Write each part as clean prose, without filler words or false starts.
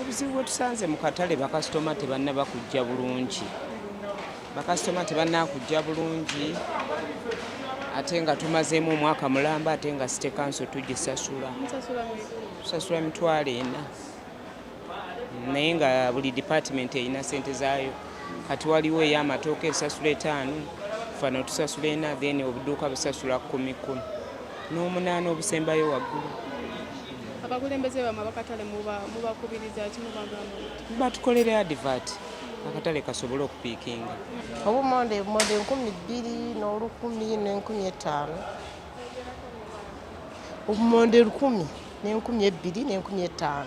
Obuzibu bwe tusanze mu katale bakasitoma tebannaba kujja bulungi. Bakasitoma tebannakujja bulungi ate nga tumazeemu omwaka mulamba ate nga City Council tugisasula. Tusasula $40,000 naye nga buli department erina ssente zaayo. Kati waliwo ey'amatooke esasula 5, fano tusasula 4, then obuduuka busasula 10 n'omunaana obusembayo waggulu. Abakulembeze bamwe abakatale mubakubiriza ki mubagamba? Batukolera advert akatale kasobole okupiikinga. Obumonde 2,000 n'olukumi n'15,000. Obumonde 1,000 n'2,000 n'15,000.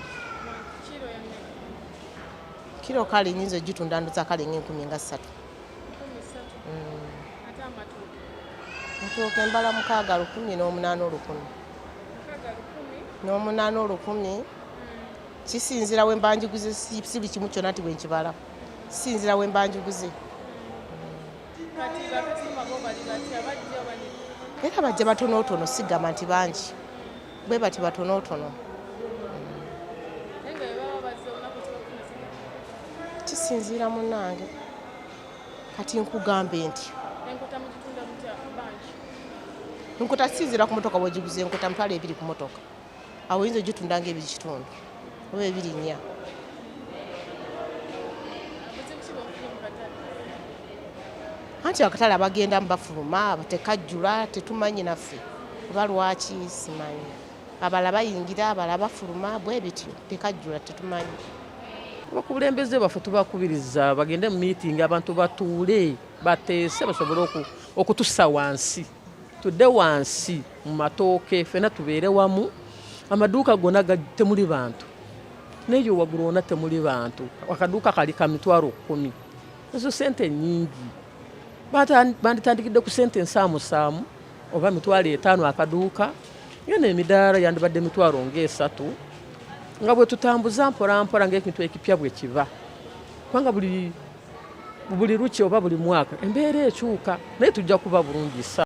Kilo kale nyinza ogitunda ndoza kale nga 3. Matooke mbala 6,10 n'omunaana 10,000. Kisinzira we mbanjiguze si buli kimu kyonna ti bwe nkibala. Kisinzira we mbanjiguze. Era bajja batonotono sigamba nti bangi. Bwe bati batonotono. Kisinzira munnange. Kati nkugambe nti enkota sinzira ku motoka bw'ogiguze enkota mitwalo 2 ku motoka. Awo oyinza ogitunda ng'ebiri kitundu oba 2.4. Anti akatale abagendamu bafuluma tekajjula tetumanyi naffe oba lwaki simanyi. Abalala bayingira abalala bafuluma bwe bityo tekajjula tetumanyi. Abakulembeze baffe tubakubiriza bagende mu meeting abantu batuule bateese basobole okutussa wansi. Tudde wansi mu matooke ffena tubeere wamu. Amaduuka gonna temuli bantu. Neyo waggulu wonna temuli bantu. Akaduuka kali ka $10,000. Ezo ssente nnyingi. Banditandikidde ku ssente ensaamusaamu oba $5,000 akaduuka. Yona emidaala yandibadde $3,000 nga bwe tutambuza mpolampola ng'ekintu ekipya bwe kiva. Kubanga buli luki oba buli mwaka embeera ekyuka naye tujja kuba bulungi.